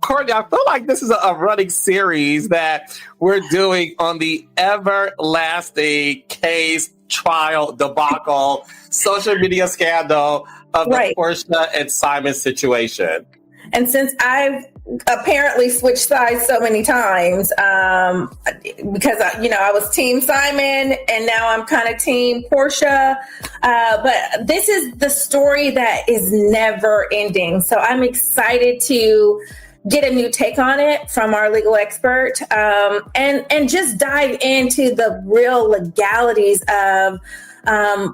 Courtney, I feel like this is a running series that we're doing on the everlasting case trial debacle, social media scandal of the Porsha and Simon situation. And since I've apparently switched sides so many times, because I was Team Simon and now I'm kind of Team Porsha. But this is the story that is never ending. So I'm excited to get a new take on it from our legal expert, and just dive into the real legalities of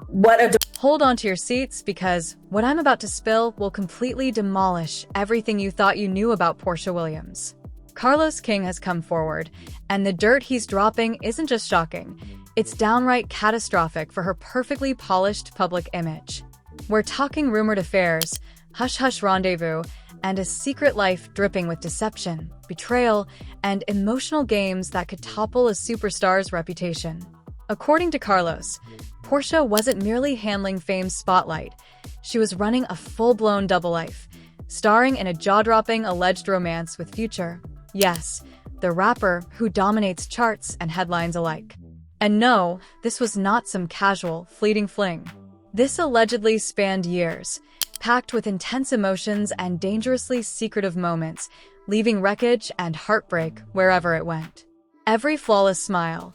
what a... Hold on to your seats, because what I'm about to spill will completely demolish everything you thought you knew about Porsha Williams. Carlos King has come forward, and the dirt he's dropping isn't just shocking. It's downright catastrophic for her perfectly polished public image. We're talking rumored affairs, hush-hush rendezvous, and a secret life dripping with deception, betrayal, and emotional games that could topple a superstar's reputation. According to Carlos, Porsha wasn't merely handling fame's spotlight. She was running a full-blown double life, starring in a jaw-dropping alleged romance with Future. Yes, the rapper who dominates charts and headlines alike. And no, this was not some casual, fleeting fling. This allegedly spanned years, packed with intense emotions and dangerously secretive moments, leaving wreckage and heartbreak wherever it went. Every flawless smile,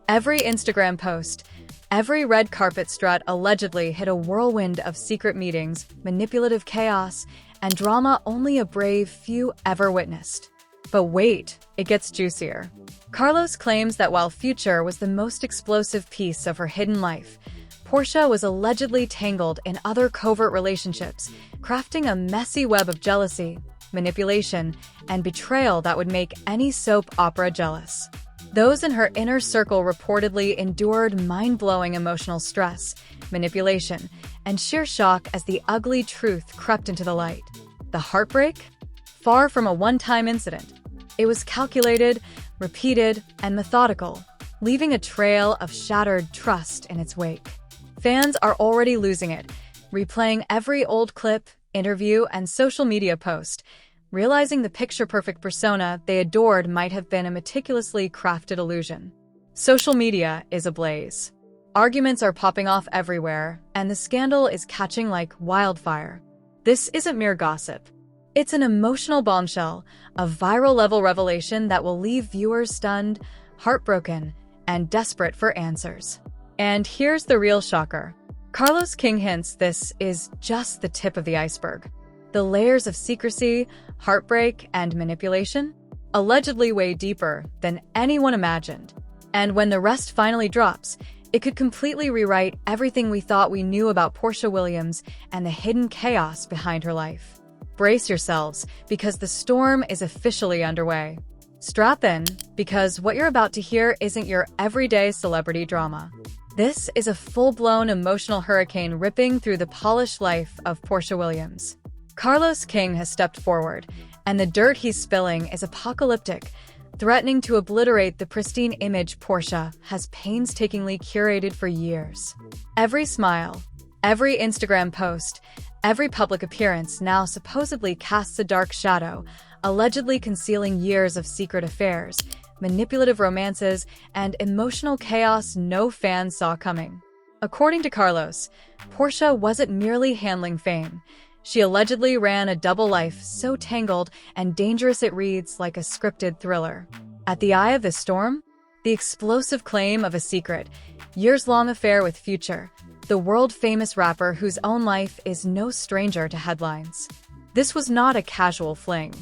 every Instagram post, every red carpet strut allegedly hit a whirlwind of secret meetings, manipulative chaos, and drama only a brave few ever witnessed. But wait, it gets juicier. Carlos claims that while Future was the most explosive piece of her hidden life, Porsha was allegedly tangled in other covert relationships, crafting a messy web of jealousy, manipulation, and betrayal that would make any soap opera jealous. Those in her inner circle reportedly endured mind-blowing emotional stress, manipulation, and sheer shock as the ugly truth crept into the light. The heartbreak? Far from a one-time incident. It was calculated, repeated, and methodical, leaving a trail of shattered trust in its wake. Fans are already losing it, replaying every old clip, interview, and social media post, realizing the picture-perfect persona they adored might have been a meticulously crafted illusion. Social media is ablaze. Arguments are popping off everywhere, and the scandal is catching like wildfire. This isn't mere gossip. It's an emotional bombshell, a viral-level revelation that will leave viewers stunned, heartbroken, and desperate for answers. And here's the real shocker. Carlos King hints this is just the tip of the iceberg. The layers of secrecy, heartbreak, and manipulation allegedly weigh deeper than anyone imagined. And when the rest finally drops, it could completely rewrite everything we thought we knew about Porsha Williams and the hidden chaos behind her life. Brace yourselves, because the storm is officially underway. Strap in, because what you're about to hear isn't your everyday celebrity drama. This is a full-blown emotional hurricane ripping through the polished life of Porsha Williams. Carlos King has stepped forward, and the dirt he's spilling is apocalyptic, threatening to obliterate the pristine image Porsha has painstakingly curated for years. Every smile, every Instagram post, every public appearance now supposedly casts a dark shadow, allegedly concealing years of secret affairs, manipulative romances, and emotional chaos no fan saw coming. According to Carlos, Porsha wasn't merely handling fame. She allegedly ran a double life so tangled and dangerous it reads like a scripted thriller. At the eye of the storm, the explosive claim of a secret, years-long affair with Future, the world-famous rapper whose own life is no stranger to headlines. This was not a casual fling.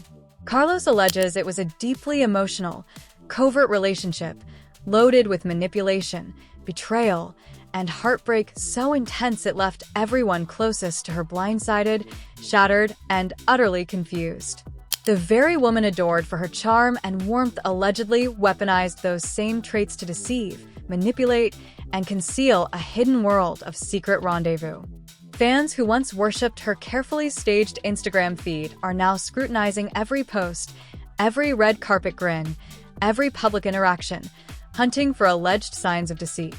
Carlos alleges it was a deeply emotional, covert relationship, loaded with manipulation, betrayal, and heartbreak so intense it left everyone closest to her blindsided, shattered, and utterly confused. The very woman adored for her charm and warmth allegedly weaponized those same traits to deceive, manipulate, and conceal a hidden world of secret rendezvous. Fans who once worshipped her carefully staged Instagram feed are now scrutinizing every post, every red carpet grin, every public interaction, hunting for alleged signs of deceit.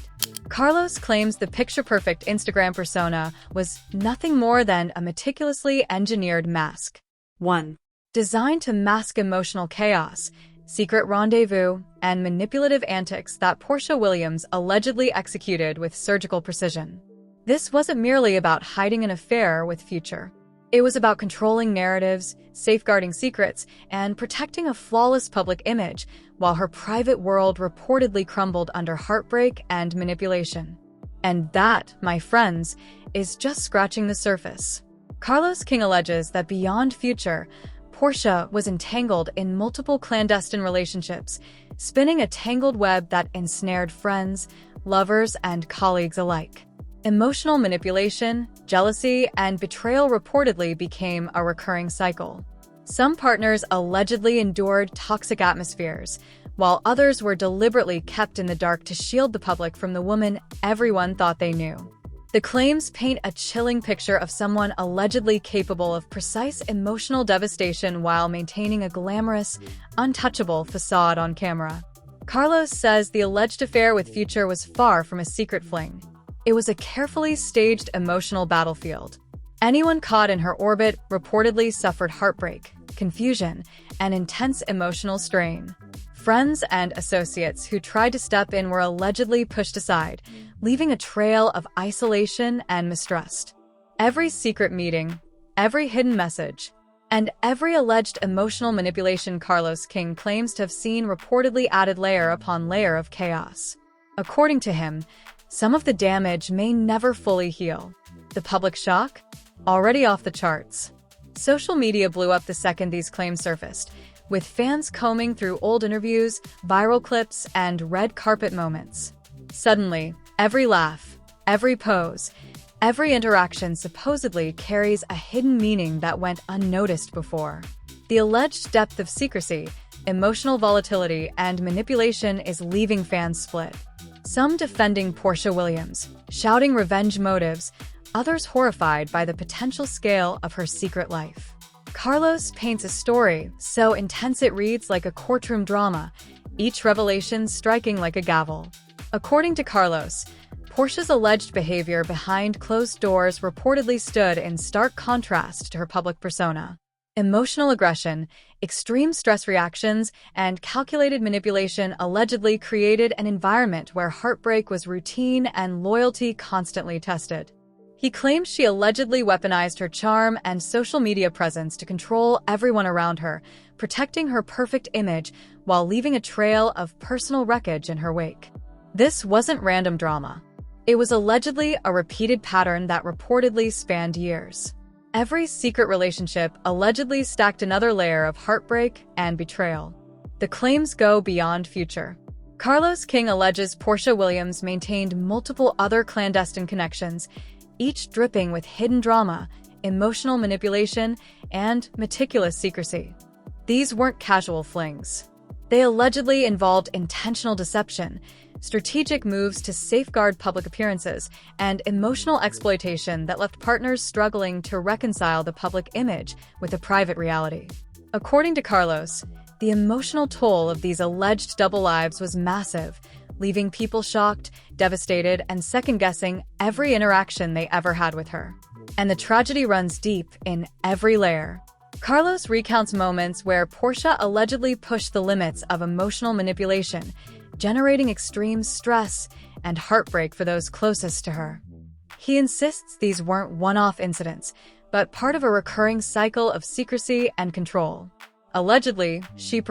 Carlos claims the picture-perfect Instagram persona was nothing more than a meticulously engineered mask. 1. designed to mask emotional chaos, secret rendezvous, and manipulative antics that Porsha Williams allegedly executed with surgical precision. This wasn't merely about hiding an affair with Future. It was about controlling narratives, safeguarding secrets, and protecting a flawless public image, while her private world reportedly crumbled under heartbreak and manipulation. And that, my friends, is just scratching the surface. Carlos King alleges that beyond Future, Porsha was entangled in multiple clandestine relationships, spinning a tangled web that ensnared friends, lovers, and colleagues alike. Emotional manipulation, jealousy, and betrayal reportedly became a recurring cycle. Some partners allegedly endured toxic atmospheres, while others were deliberately kept in the dark to shield the public from the woman everyone thought they knew. The claims paint a chilling picture of someone allegedly capable of precise emotional devastation while maintaining a glamorous, untouchable facade on camera. Carlos says the alleged affair with Future was far from a secret fling. It was a carefully staged emotional battlefield. Anyone caught in her orbit reportedly suffered heartbreak, confusion, and intense emotional strain. Friends and associates who tried to step in were allegedly pushed aside, leaving a trail of isolation and mistrust. Every secret meeting, every hidden message, and every alleged emotional manipulation Carlos King claims to have seen reportedly added layer upon layer of chaos. According to him, some of the damage may never fully heal. The public shock? Already off the charts. Social media blew up the second these claims surfaced, with fans combing through old interviews, viral clips, and red carpet moments. Suddenly, every laugh, every pose, every interaction supposedly carries a hidden meaning that went unnoticed before. The alleged depth of secrecy, emotional volatility, and manipulation is leaving fans split. Some defending Porsha Williams, shouting revenge motives, others horrified by the potential scale of her secret life. Carlos paints a story so intense it reads like a courtroom drama, each revelation striking like a gavel. According to Carlos, Porsha's alleged behavior behind closed doors reportedly stood in stark contrast to her public persona. Emotional aggression, extreme stress reactions, and calculated manipulation allegedly created an environment where heartbreak was routine and loyalty constantly tested. He claims she allegedly weaponized her charm and social media presence to control everyone around her, protecting her perfect image while leaving a trail of personal wreckage in her wake. This wasn't random drama. It was allegedly a repeated pattern that reportedly spanned years. Every secret relationship allegedly stacked another layer of heartbreak and betrayal. The claims go beyond Future. Carlos King alleges Porsha Williams maintained multiple other clandestine connections, each dripping with hidden drama, emotional manipulation, and meticulous secrecy. These weren't casual flings. They allegedly involved intentional deception, strategic moves to safeguard public appearances, and emotional exploitation that left partners struggling to reconcile the public image with the private reality. According to Carlos, the emotional toll of these alleged double lives was massive, leaving people shocked, devastated, and second-guessing every interaction they ever had with her. And the tragedy runs deep in every layer. Carlos recounts moments where Porsha allegedly pushed the limits of emotional manipulation, generating extreme stress and heartbreak for those closest to her. He insists these weren't one-off incidents, but part of a recurring cycle of secrecy and control. Allegedly, she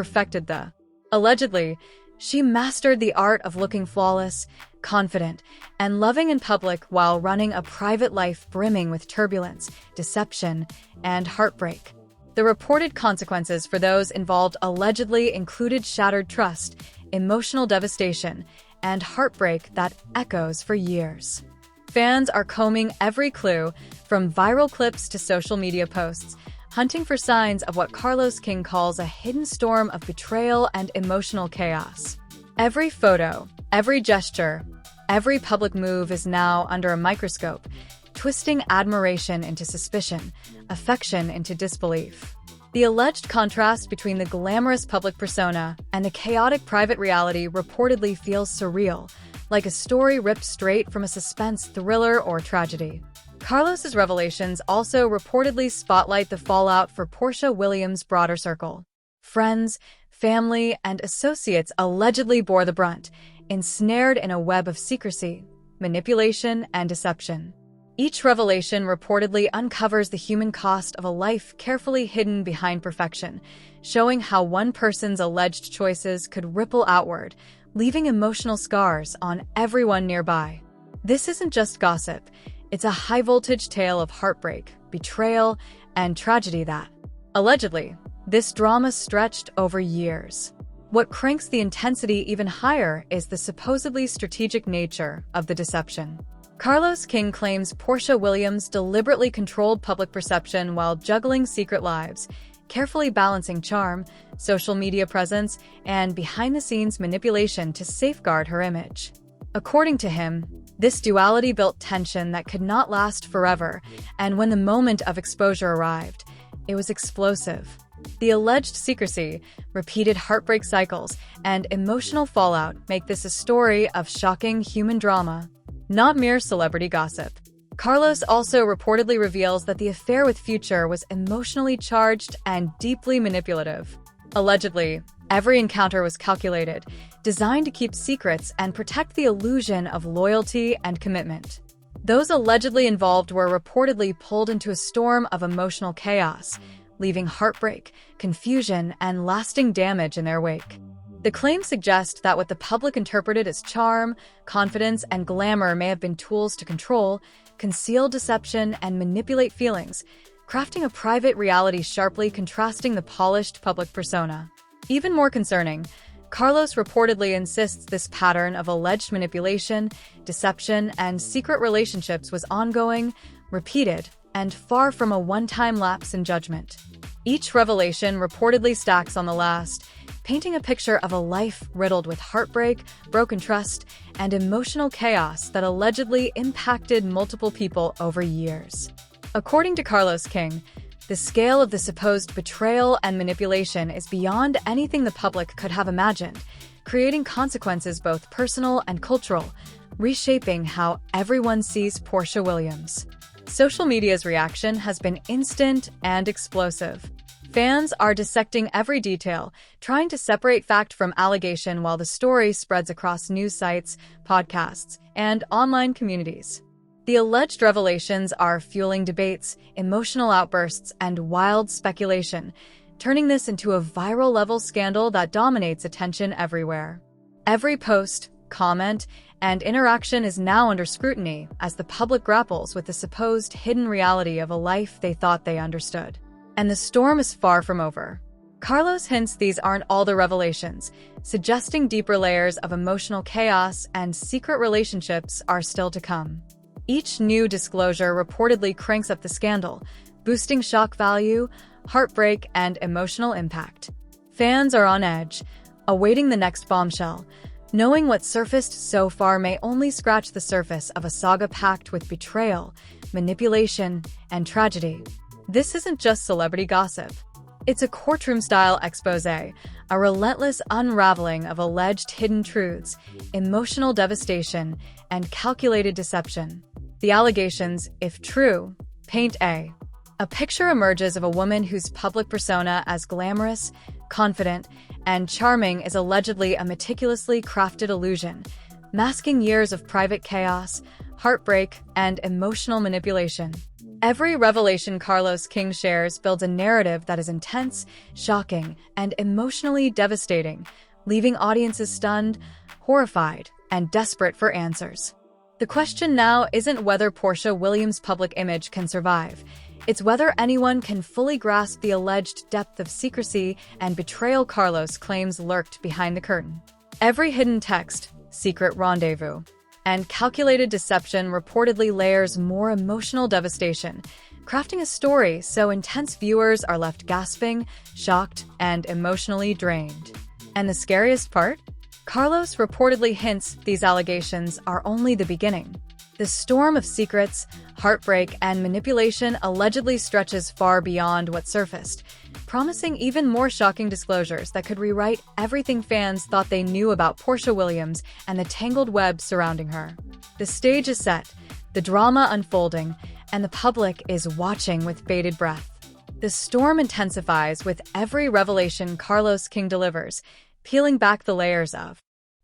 mastered the art of looking flawless, confident, and loving in public while running a private life brimming with turbulence, deception, and heartbreak. The reported consequences for those involved allegedly included shattered trust, emotional devastation, and heartbreak that echoes for years. Fans are combing every clue, from viral clips to social media posts, hunting for signs of what Carlos King calls a hidden storm of betrayal and emotional chaos. Every photo, every gesture, every public move is now under a microscope, twisting admiration into suspicion, affection into disbelief. The alleged contrast between the glamorous public persona and the chaotic private reality reportedly feels surreal, like a story ripped straight from a suspense thriller or tragedy. Carlos's revelations also reportedly spotlight the fallout for Porsha Williams' broader circle. Friends, family, and associates allegedly bore the brunt, ensnared in a web of secrecy, manipulation, and deception. Each revelation reportedly uncovers the human cost of a life carefully hidden behind perfection, showing how one person's alleged choices could ripple outward, leaving emotional scars on everyone nearby. This isn't just gossip, it's a high-voltage tale of heartbreak, betrayal, and tragedy that, allegedly, this drama stretched over years. What cranks the intensity even higher is the supposedly strategic nature of the deception. Carlos King claims Porsha Williams deliberately controlled public perception while juggling secret lives, carefully balancing charm, social media presence, and behind-the-scenes manipulation to safeguard her image. According to him, this duality built tension that could not last forever, and when the moment of exposure arrived, it was explosive. The alleged secrecy, repeated heartbreak cycles, and emotional fallout make this a story of shocking human drama, not mere celebrity gossip. Carlos also reportedly reveals that the affair with Future was emotionally charged and deeply manipulative. Allegedly, every encounter was calculated, designed to keep secrets and protect the illusion of loyalty and commitment. Those allegedly involved were reportedly pulled into a storm of emotional chaos, leaving heartbreak, confusion, and lasting damage in their wake. The claims suggest that what the public interpreted as charm, confidence, and glamour may have been tools to control, conceal deception, and manipulate feelings, crafting a private reality sharply contrasting the polished public persona. Even more concerning, Carlos reportedly insists this pattern of alleged manipulation, deception, and secret relationships was ongoing, repeated, and far from a one-time lapse in judgment. Each revelation reportedly stacks on the last, painting a picture of a life riddled with heartbreak, broken trust, and emotional chaos that allegedly impacted multiple people over years. According to Carlos King, the scale of the supposed betrayal and manipulation is beyond anything the public could have imagined, creating consequences both personal and cultural, reshaping how everyone sees Porsha Williams. Social media's reaction has been instant and explosive. Fans are dissecting every detail, trying to separate fact from allegation while the story spreads across news sites, podcasts, and online communities. The alleged revelations are fueling debates, emotional outbursts, and wild speculation, turning this into a viral-level scandal that dominates attention everywhere. Every post, comment, and interaction is now under scrutiny as the public grapples with the supposed hidden reality of a life they thought they understood. And the storm is far from over. Carlos hints these aren't all the revelations, suggesting deeper layers of emotional chaos and secret relationships are still to come. Each new disclosure reportedly cranks up the scandal, boosting shock value, heartbreak, and emotional impact. Fans are on edge, awaiting the next bombshell, knowing what surfaced so far may only scratch the surface of a saga packed with betrayal, manipulation, and tragedy. This isn't just celebrity gossip. It's a courtroom-style exposé, a relentless unraveling of alleged hidden truths, emotional devastation, and calculated deception. The allegations, if true, paint a picture emerges of a woman whose public persona as glamorous, confident, and charming is allegedly a meticulously crafted illusion, masking years of private chaos, heartbreak, and emotional manipulation. Every revelation Carlos King shares builds a narrative that is intense, shocking, and emotionally devastating, leaving audiences stunned, horrified, and desperate for answers. The question now isn't whether Porsha Williams' public image can survive. It's whether anyone can fully grasp the alleged depth of secrecy and betrayal Carlos claims lurked behind the curtain. Every hidden text, secret rendezvous, and calculated deception reportedly layers more emotional devastation, crafting a story so intense viewers are left gasping, shocked, and emotionally drained. And the scariest part? Carlos reportedly hints these allegations are only the beginning. The storm of secrets, heartbreak, and manipulation allegedly stretches far beyond what surfaced, promising even more shocking disclosures that could rewrite everything fans thought they knew about Porsha Williams and the tangled web surrounding her. The stage is set, the drama unfolding, and the public is watching with bated breath. The storm intensifies with every revelation Carlos King delivers, peeling back the layers of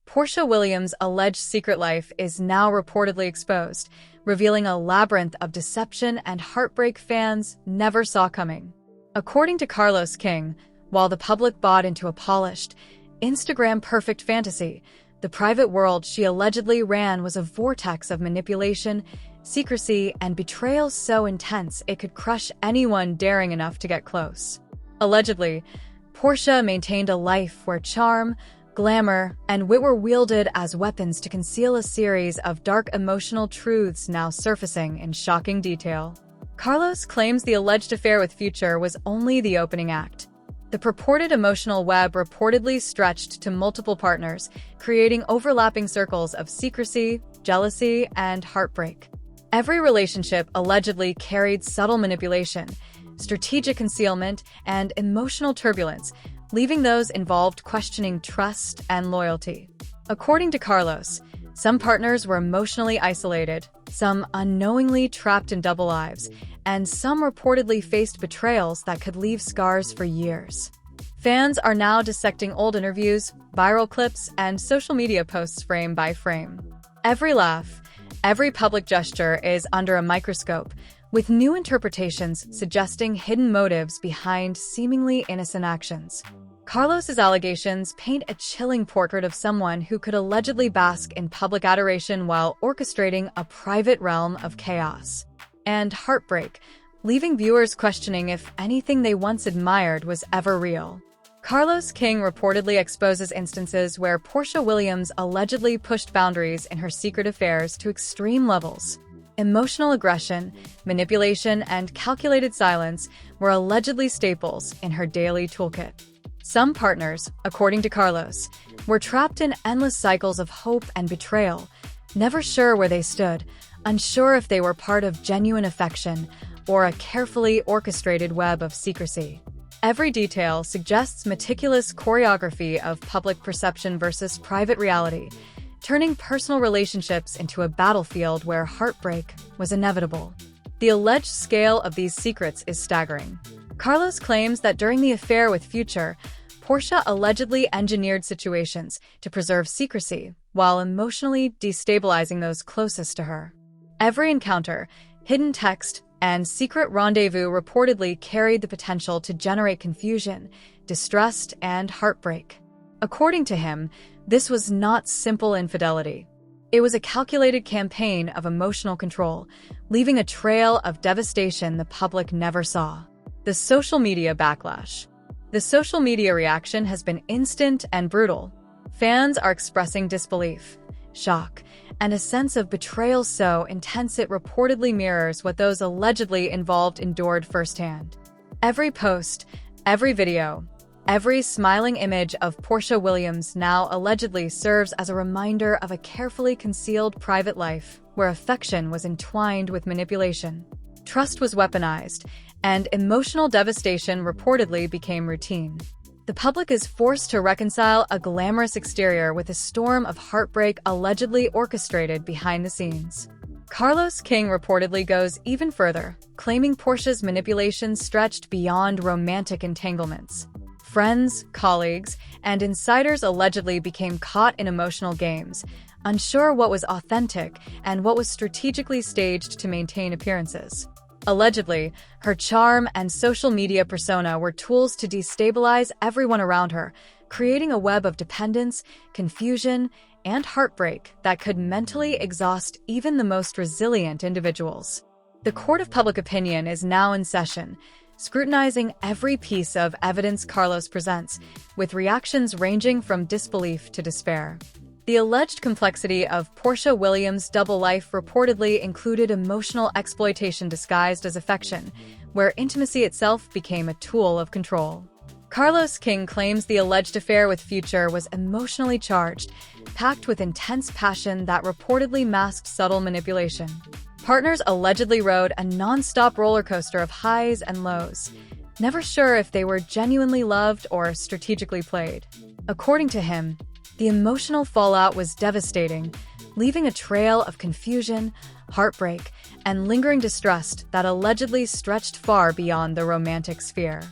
Porsha Williams' alleged secret life is now reportedly exposed, revealing a labyrinth of deception and heartbreak fans never saw coming. According to Carlos King, while the public bought into a polished, Instagram-perfect fantasy, the private world she allegedly ran was a vortex of manipulation, secrecy, and betrayal so intense it could crush anyone daring enough to get close. Allegedly, Porsha maintained a life where charm, glamour, and wit were wielded as weapons to conceal a series of dark emotional truths now surfacing in shocking detail. Carlos claims the alleged affair with Future was only the opening act. The purported emotional web reportedly stretched to multiple partners, creating overlapping circles of secrecy, jealousy, and heartbreak. Every relationship allegedly carried subtle manipulation, strategic concealment, and emotional turbulence, leaving those involved questioning trust and loyalty. According to Carlos, some partners were emotionally isolated, some unknowingly trapped in double lives, and some reportedly faced betrayals that could leave scars for years. Fans are now dissecting old interviews, viral clips, and social media posts frame by frame. Every laugh, every public gesture is under a microscope, with new interpretations suggesting hidden motives behind seemingly innocent actions. Carlos's allegations paint a chilling portrait of someone who could allegedly bask in public adoration while orchestrating a private realm of chaos and heartbreak, leaving viewers questioning if anything they once admired was ever real. Carlos King reportedly exposes instances where Porsha Williams allegedly pushed boundaries in her secret affairs to extreme levels. Emotional aggression, manipulation, and calculated silence were allegedly staples in her daily toolkit. Some partners, according to Carlos, were trapped in endless cycles of hope and betrayal, never sure where they stood, unsure if they were part of genuine affection or a carefully orchestrated web of secrecy. Every detail suggests meticulous choreography of public perception versus private reality, turning personal relationships into a battlefield where heartbreak was inevitable. The alleged scale of these secrets is staggering. Carlos claims that during the affair with Future, Porsha allegedly engineered situations to preserve secrecy while emotionally destabilizing those closest to her. Every encounter, hidden text, and secret rendezvous reportedly carried the potential to generate confusion, distrust, and heartbreak. According to him, this was not simple infidelity. It was a calculated campaign of emotional control, leaving a trail of devastation the public never saw. The social media backlash. The social media reaction has been instant and brutal. Fans are expressing disbelief, shock, and a sense of betrayal so intense it reportedly mirrors what those allegedly involved endured firsthand. Every post, every video, every smiling image of Porsha Williams now allegedly serves as a reminder of a carefully concealed private life where affection was entwined with manipulation. Trust was weaponized, and emotional devastation reportedly became routine. The public is forced to reconcile a glamorous exterior with a storm of heartbreak allegedly orchestrated behind the scenes. Carlos King reportedly goes even further, claiming Porsha's manipulation stretched beyond romantic entanglements. Friends, colleagues, and insiders allegedly became caught in emotional games, unsure what was authentic and what was strategically staged to maintain appearances. Allegedly, her charm and social media persona were tools to destabilize everyone around her, creating a web of dependence, confusion, and heartbreak that could mentally exhaust even the most resilient individuals. The court of public opinion is now in session, scrutinizing every piece of evidence Carlos presents, with reactions ranging from disbelief to despair. The alleged complexity of Porsha Williams' double life reportedly included emotional exploitation disguised as affection, where intimacy itself became a tool of control. Carlos King claims the alleged affair with Future was emotionally charged, packed with intense passion that reportedly masked subtle manipulation. Partners allegedly rode a non-stop roller coaster of highs and lows, never sure if they were genuinely loved or strategically played. According to him, the emotional fallout was devastating, leaving a trail of confusion, heartbreak, and lingering distrust that allegedly stretched far beyond the romantic sphere.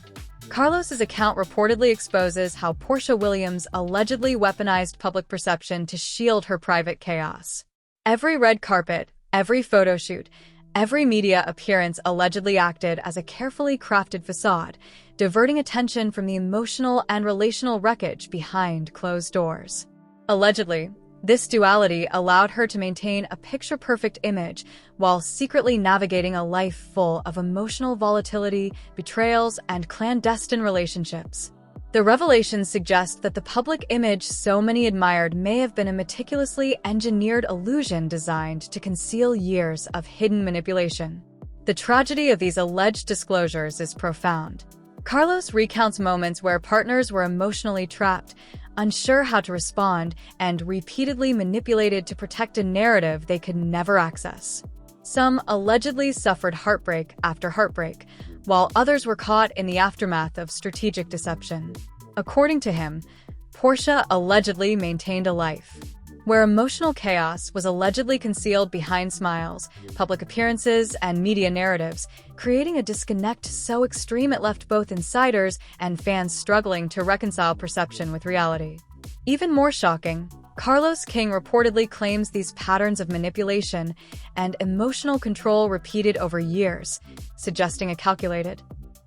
Carlos's account reportedly exposes how Porsha Williams allegedly weaponized public perception to shield her private chaos. Every red carpet, every photo shoot, every media appearance allegedly acted as a carefully crafted facade, diverting attention from the emotional and relational wreckage behind closed doors. Allegedly, this duality allowed her to maintain a picture-perfect image while secretly navigating a life full of emotional volatility, betrayals, and clandestine relationships. The revelations suggest that the public image so many admired may have been a meticulously engineered illusion designed to conceal years of hidden manipulation. The tragedy of these alleged disclosures is profound. Carlos recounts moments where partners were emotionally trapped, unsure how to respond, and repeatedly manipulated to protect a narrative they could never access. Some allegedly suffered heartbreak after heartbreak, while others were caught in the aftermath of strategic deception. According to him, Porsha allegedly maintained a life where emotional chaos was allegedly concealed behind smiles, public appearances, and media narratives, creating a disconnect so extreme it left both insiders and fans struggling to reconcile perception with reality. Even more shocking, Carlos King reportedly claims these patterns of manipulation and emotional control repeated over years, suggesting a calculated,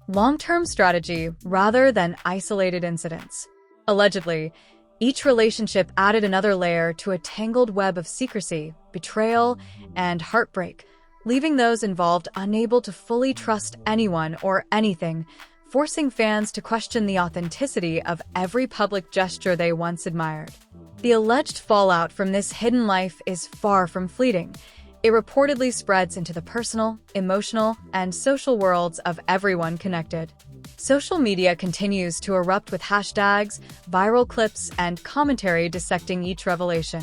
long-term strategy rather than isolated incidents. Allegedly, each relationship added another layer to a tangled web of secrecy, betrayal, and heartbreak, leaving those involved unable to fully trust anyone or anything, forcing fans to question the authenticity of every public gesture they once admired. The alleged fallout from this hidden life is far from fleeting. It reportedly spreads into the personal, emotional, and social worlds of everyone connected. Social media continues to erupt with hashtags, viral clips, and commentary dissecting each revelation.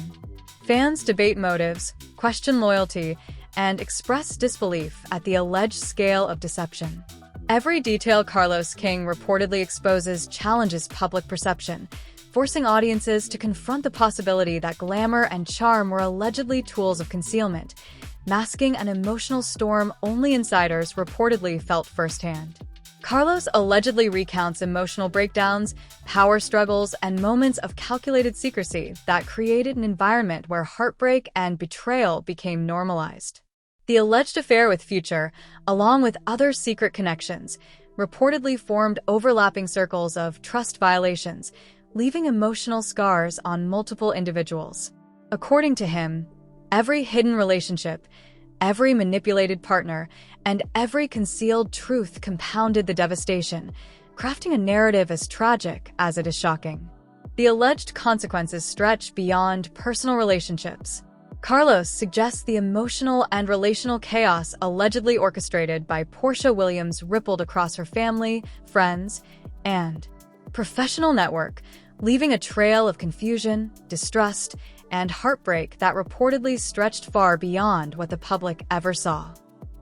Fans debate motives, question loyalty, and express disbelief at the alleged scale of deception. Every detail Carlos King reportedly exposes challenges public perception, forcing audiences to confront the possibility that glamour and charm were allegedly tools of concealment, masking an emotional storm only insiders reportedly felt firsthand. Carlos allegedly recounts emotional breakdowns, power struggles, and moments of calculated secrecy that created an environment where heartbreak and betrayal became normalized. The alleged affair with Future, along with other secret connections, reportedly formed overlapping circles of trust violations, leaving emotional scars on multiple individuals. According to him, every hidden relationship, every manipulated partner, and every concealed truth compounded the devastation, crafting a narrative as tragic as it is shocking. The alleged consequences stretch beyond personal relationships. Carlos suggests the emotional and relational chaos allegedly orchestrated by Porsha Williams rippled across her family, friends, and professional network, leaving a trail of confusion, distrust, and heartbreak that reportedly stretched far beyond what the public ever saw.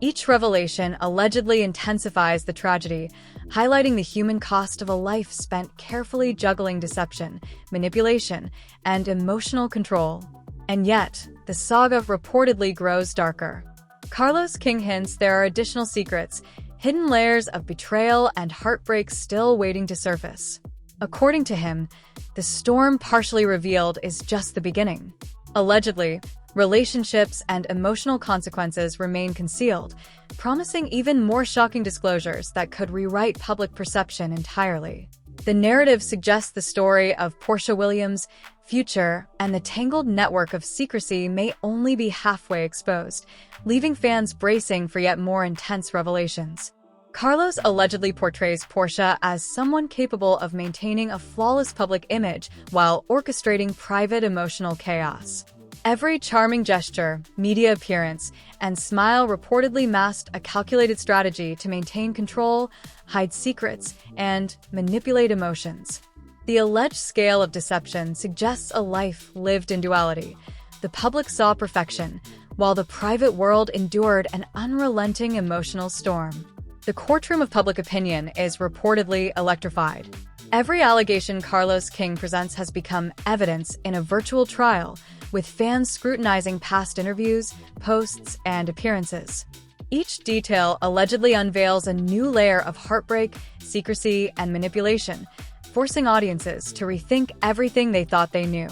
Each revelation allegedly intensifies the tragedy, highlighting the human cost of a life spent carefully juggling deception, manipulation, and emotional control. And yet, the saga reportedly grows darker. Carlos King hints there are additional secrets, hidden layers of betrayal and heartbreak still waiting to surface. According to him, the storm partially revealed is just the beginning. Allegedly, relationships and emotional consequences remain concealed, promising even more shocking disclosures that could rewrite public perception entirely. The narrative suggests the story of Porsha Williams, Future, and the tangled network of secrecy may only be halfway exposed, leaving fans bracing for yet more intense revelations. Carlos allegedly portrays Porsha as someone capable of maintaining a flawless public image while orchestrating private emotional chaos. Every charming gesture, media appearance, and smile reportedly masked a calculated strategy to maintain control, hide secrets, and manipulate emotions. The alleged scale of deception suggests a life lived in duality. The public saw perfection, while the private world endured an unrelenting emotional storm. The courtroom of public opinion is reportedly electrified. Every allegation Carlos King presents has become evidence in a virtual trial, with fans scrutinizing past interviews, posts, and appearances. Each detail allegedly unveils a new layer of heartbreak, secrecy, and manipulation, forcing audiences to rethink everything they thought they knew.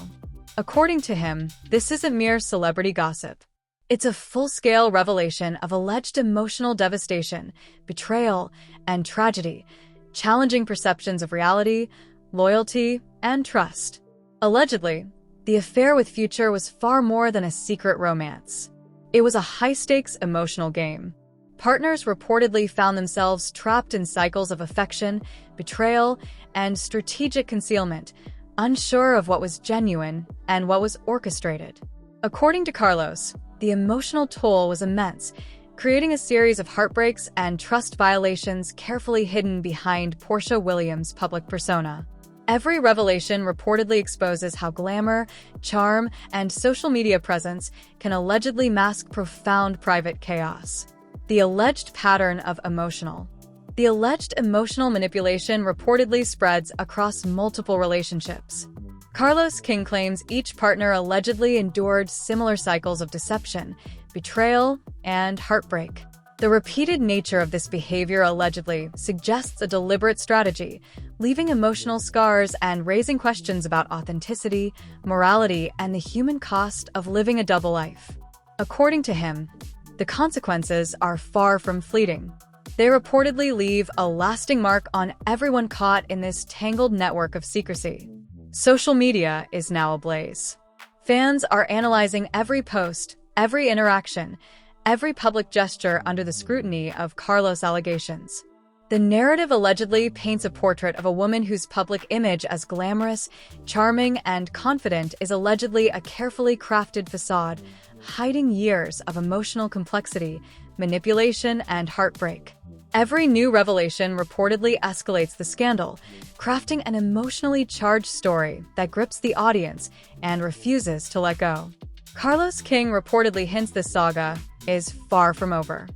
According to him, this isn't mere celebrity gossip. It's a full-scale revelation of alleged emotional devastation, betrayal, and tragedy, challenging perceptions of reality, loyalty, and trust. Allegedly, the affair with Future was far more than a secret romance. It was a high-stakes emotional game. Partners reportedly found themselves trapped in cycles of affection, betrayal, and strategic concealment, unsure of what was genuine and what was orchestrated. According to Carlos, the emotional toll was immense, creating a series of heartbreaks and trust violations carefully hidden behind Porsha Williams' public persona. Every revelation reportedly exposes how glamour, charm, and social media presence can allegedly mask profound private chaos. The alleged pattern of emotional manipulation reportedly spreads across multiple relationships. Carlos King claims each partner allegedly endured similar cycles of deception, betrayal, and heartbreak. The repeated nature of this behavior allegedly suggests a deliberate strategy, leaving emotional scars and raising questions about authenticity, morality, and the human cost of living a double life. According to him, the consequences are far from fleeting. They reportedly leave a lasting mark on everyone caught in this tangled network of secrecy. Social media is now ablaze. Fans are analyzing every post, every interaction, every public gesture under the scrutiny of Carlos' allegations. The narrative allegedly paints a portrait of a woman whose public image as glamorous, charming, and confident is allegedly a carefully crafted facade, hiding years of emotional complexity, manipulation, and heartbreak. Every new revelation reportedly escalates the scandal, crafting an emotionally charged story that grips the audience and refuses to let go. Carlos King reportedly hints this saga is far from over.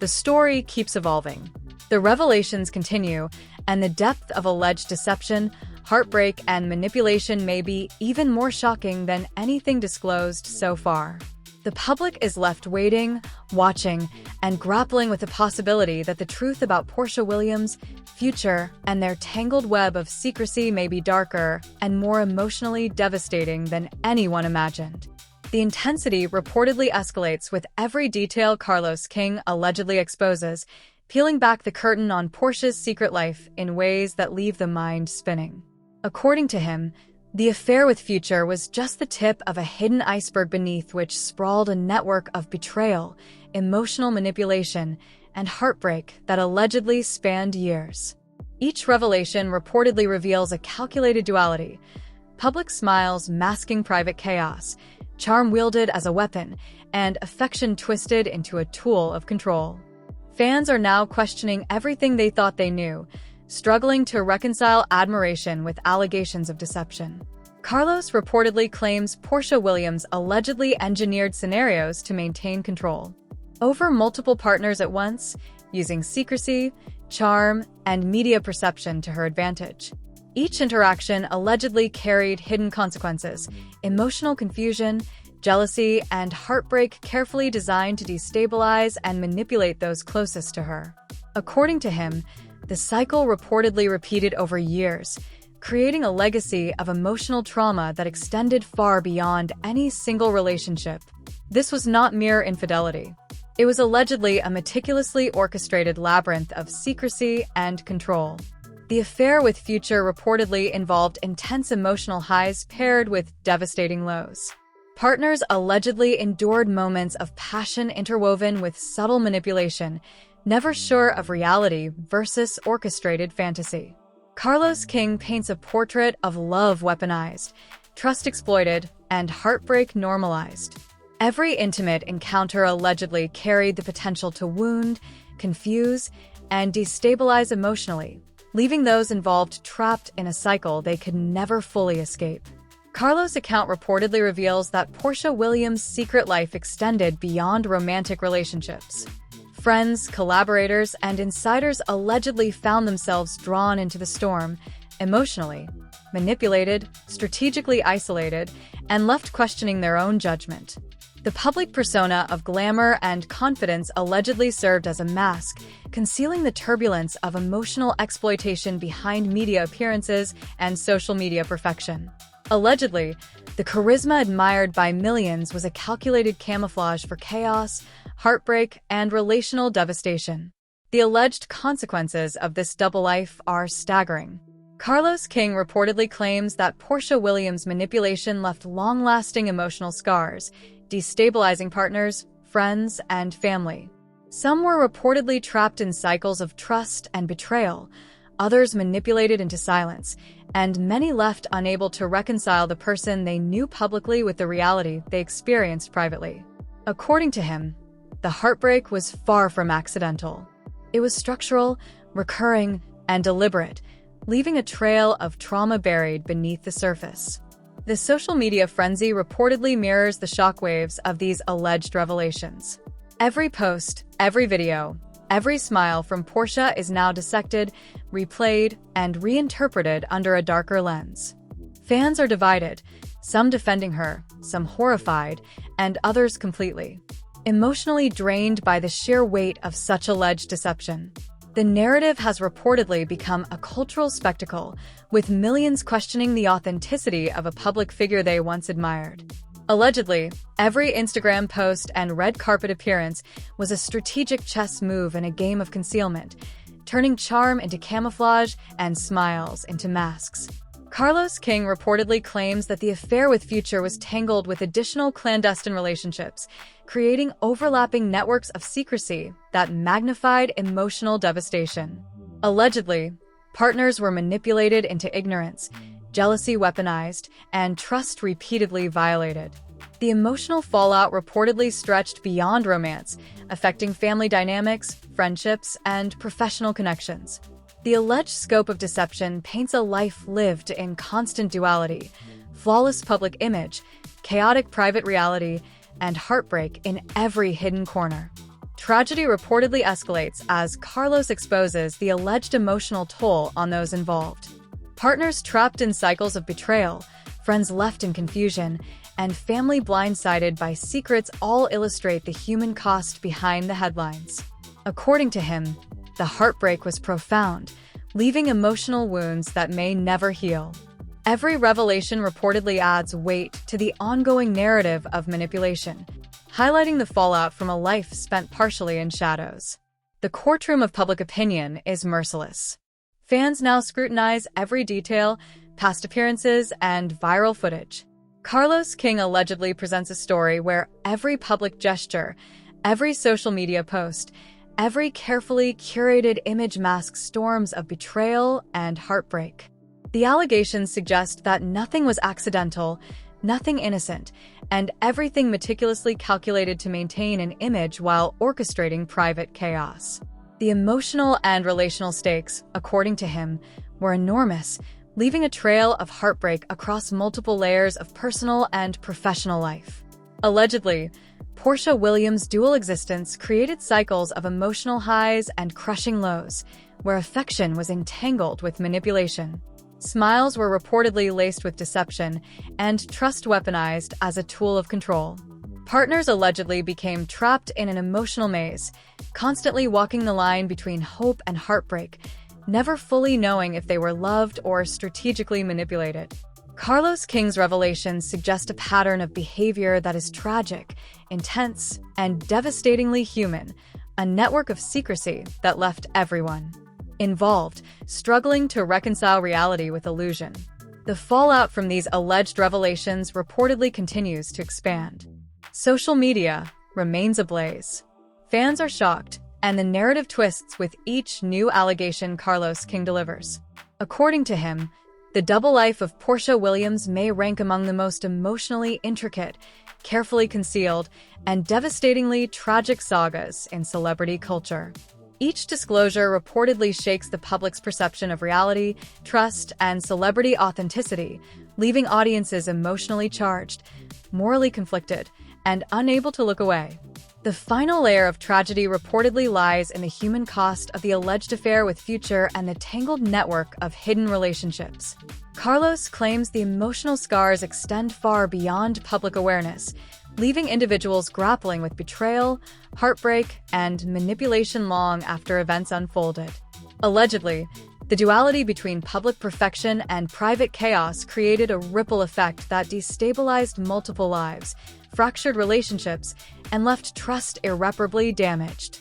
The story keeps evolving. The revelations continue, and the depth of alleged deception, heartbreak, and manipulation may be even more shocking than anything disclosed so far. The public is left waiting, watching, and grappling with the possibility that the truth about Porsha Williams, Future, and their tangled web of secrecy may be darker and more emotionally devastating than anyone imagined. The intensity reportedly escalates with every detail Carlos King allegedly exposes, peeling back the curtain on Porsha's secret life in ways that leave the mind spinning. According to him, the affair with Future was just the tip of a hidden iceberg beneath which sprawled a network of betrayal, emotional manipulation, and heartbreak that allegedly spanned years. Each revelation reportedly reveals a calculated duality: public smiles masking private chaos, charm wielded as a weapon, and affection twisted into a tool of control. Fans are now questioning everything they thought they knew, struggling to reconcile admiration with allegations of deception. Carlos reportedly claims Porsha Williams allegedly engineered scenarios to maintain control over multiple partners at once, using secrecy, charm, and media perception to her advantage. Each interaction allegedly carried hidden consequences: emotional confusion, jealousy, and heartbreak carefully designed to destabilize and manipulate those closest to her. According to him, the cycle reportedly repeated over years, creating a legacy of emotional trauma that extended far beyond any single relationship. This was not mere infidelity. It was allegedly a meticulously orchestrated labyrinth of secrecy and control. The affair with Future reportedly involved intense emotional highs paired with devastating lows. Partners allegedly endured moments of passion interwoven with subtle manipulation, never sure of reality versus orchestrated fantasy. Carlos King paints a portrait of love weaponized, trust exploited, and heartbreak normalized. Every intimate encounter allegedly carried the potential to wound, confuse, and destabilize emotionally, leaving those involved trapped in a cycle they could never fully escape. Carlos' account reportedly reveals that Porsha Williams' secret life extended beyond romantic relationships. Friends, collaborators, and insiders allegedly found themselves drawn into the storm, emotionally manipulated, strategically isolated, and left questioning their own judgment. The public persona of glamour and confidence allegedly served as a mask, concealing the turbulence of emotional exploitation behind media appearances and social media perfection. Allegedly, the charisma admired by millions was a calculated camouflage for chaos, heartbreak, and relational devastation. The alleged consequences of this double life are staggering. Carlos King reportedly claims that Porsha Williams' manipulation left long-lasting emotional scars, destabilizing partners, friends, and family. Some were reportedly trapped in cycles of trust and betrayal, others manipulated into silence, and many left unable to reconcile the person they knew publicly with the reality they experienced privately. According to him, the heartbreak was far from accidental. It was structural, recurring, and deliberate, leaving a trail of trauma buried beneath the surface. The social media frenzy reportedly mirrors the shockwaves of these alleged revelations. Every post, every video, every smile from Porsha is now dissected, replayed, and reinterpreted under a darker lens. Fans are divided, some defending her, some horrified, and others completely emotionally drained by the sheer weight of such alleged deception. The narrative has reportedly become a cultural spectacle, with millions questioning the authenticity of a public figure they once admired. Allegedly, every Instagram post and red carpet appearance was a strategic chess move in a game of concealment, turning charm into camouflage and smiles into masks. Carlos King reportedly claims that the affair with Future was tangled with additional clandestine relationships, creating overlapping networks of secrecy that magnified emotional devastation. Allegedly, partners were manipulated into ignorance, jealousy weaponized, and trust repeatedly violated. The emotional fallout reportedly stretched beyond romance, affecting family dynamics, friendships, and professional connections. The alleged scope of deception paints a life lived in constant duality: flawless public image, chaotic private reality, and heartbreak in every hidden corner. Tragedy reportedly escalates as Carlos exposes the alleged emotional toll on those involved. Partners trapped in cycles of betrayal, friends left in confusion, and family blindsided by secrets all illustrate the human cost behind the headlines. According to him, the heartbreak was profound, leaving emotional wounds that may never heal. Every revelation reportedly adds weight to the ongoing narrative of manipulation, highlighting the fallout from a life spent partially in shadows. The courtroom of public opinion is merciless. Fans now scrutinize every detail, past appearances, and viral footage. Carlos King allegedly presents a story where every public gesture, every social media post, every carefully curated image masks storms of betrayal and heartbreak. The allegations suggest that nothing was accidental, nothing innocent, and everything meticulously calculated to maintain an image while orchestrating private chaos. The emotional and relational stakes, according to him, were enormous, leaving a trail of heartbreak across multiple layers of personal and professional life. Allegedly, Porsha Williams' dual existence created cycles of emotional highs and crushing lows, where affection was entangled with manipulation. Smiles were reportedly laced with deception, and trust weaponized as a tool of control. Partners allegedly became trapped in an emotional maze, constantly walking the line between hope and heartbreak, never fully knowing if they were loved or strategically manipulated. Carlos King's revelations suggest a pattern of behavior that is tragic, intense, and devastatingly human, a network of secrecy that left everyone involved struggling to reconcile reality with illusion. The fallout from these alleged revelations reportedly continues to expand. Social media remains ablaze. Fans are shocked, and the narrative twists with each new allegation Carlos King delivers. According to him, the double life of Porsha Williams may rank among the most emotionally intricate, carefully concealed, and devastatingly tragic sagas in celebrity culture. Each disclosure reportedly shakes the public's perception of reality, trust, and celebrity authenticity, leaving audiences emotionally charged, morally conflicted, and unable to look away. The final layer of tragedy reportedly lies in the human cost of the alleged affair with Future and the tangled network of hidden relationships. Carlos claims the emotional scars extend far beyond public awareness, leaving individuals grappling with betrayal, heartbreak, and manipulation long after events unfolded. Allegedly, the duality between public perfection and private chaos created a ripple effect that destabilized multiple lives, fractured relationships, and left trust irreparably damaged.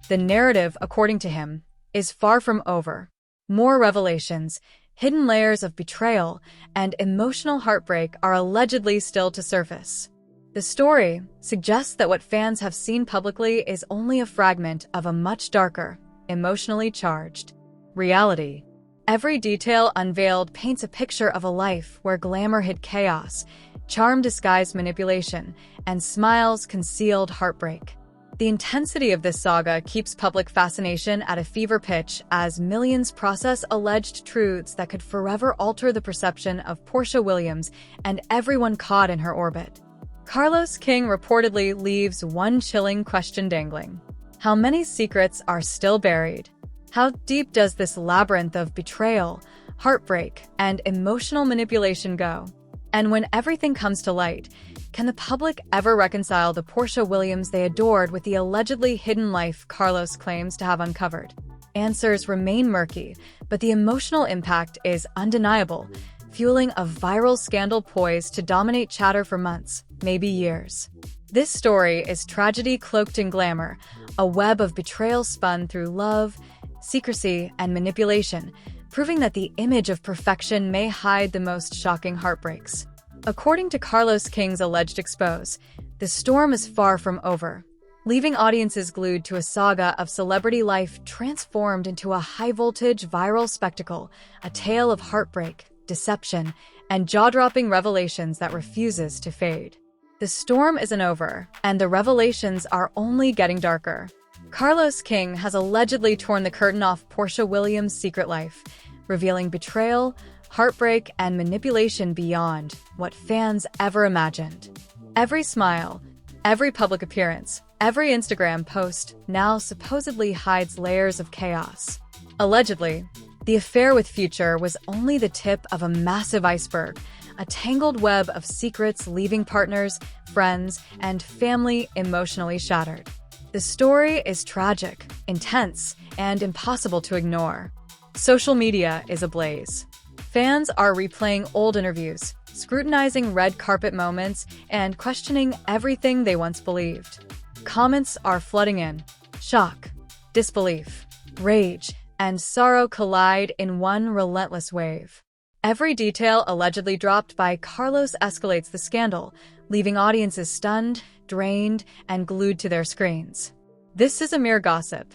The narrative, according to him, is far from over. More revelations, hidden layers of betrayal, and emotional heartbreak are allegedly still to surface. The story suggests that what fans have seen publicly is only a fragment of a much darker, emotionally charged reality. Every detail unveiled paints a picture of a life where glamour hid chaos, charm disguised manipulation, and smiles concealed heartbreak. The intensity of this saga keeps public fascination at a fever pitch as millions process alleged truths that could forever alter the perception of Porsha Williams and everyone caught in her orbit. Carlos King reportedly leaves one chilling question dangling. How many secrets are still buried? How deep does this labyrinth of betrayal, heartbreak, and emotional manipulation go? And when everything comes to light, can the public ever reconcile the Porsha Williams they adored with the allegedly hidden life Carlos claims to have uncovered? Answers remain murky, but the emotional impact is undeniable, fueling a viral scandal poised to dominate chatter for months, maybe years. This story is tragedy cloaked in glamour, a web of betrayal spun through love, secrecy, and manipulation, proving that the image of perfection may hide the most shocking heartbreaks. According to Carlos King's alleged expose, the storm is far from over, leaving audiences glued to a saga of celebrity life transformed into a high-voltage viral spectacle, a tale of heartbreak, deception, and jaw-dropping revelations that refuses to fade. The storm isn't over, and the revelations are only getting darker. Carlos King has allegedly torn the curtain off Porsha Williams' secret life, revealing betrayal, heartbreak, and manipulation beyond what fans ever imagined. Every smile, every public appearance, every Instagram post now supposedly hides layers of chaos. Allegedly, the affair with Future was only the tip of a massive iceberg, a tangled web of secrets leaving partners, friends, and family emotionally shattered. The story is tragic, intense, and impossible to ignore. Social media is ablaze. Fans are replaying old interviews, scrutinizing red carpet moments, and questioning everything they once believed. Comments are flooding in. Shock, disbelief, rage, and sorrow collide in one relentless wave. Every detail allegedly dropped by Carlos escalates the scandal, leaving audiences stunned, drained, and glued to their screens. This is a mere gossip.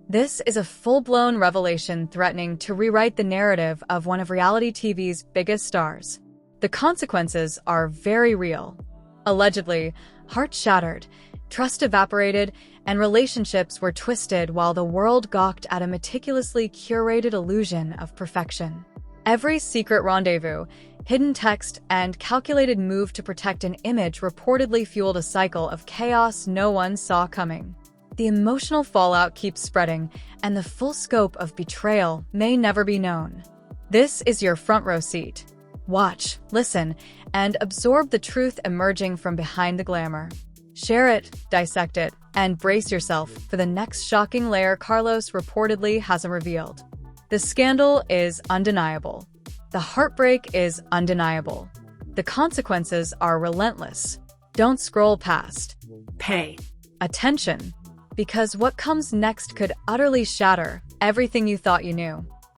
This is a full-blown revelation threatening to rewrite the narrative of one of reality TV's biggest stars. The consequences are very real. Allegedly, hearts shattered, trust evaporated, and relationships were twisted while the world gawked at a meticulously curated illusion of perfection. Every secret rendezvous, hidden text, and calculated move to protect an image reportedly fueled a cycle of chaos no one saw coming. The emotional fallout keeps spreading, and the full scope of betrayal may never be known. This is your front row seat. Watch, listen, and absorb the truth emerging from behind the glamour. Share it, dissect it, and brace yourself for the next shocking layer Carlos reportedly hasn't revealed. The scandal is undeniable. The heartbreak is undeniable. The consequences are relentless. Don't scroll past. Pay attention, because what comes next could utterly shatter everything you thought you knew.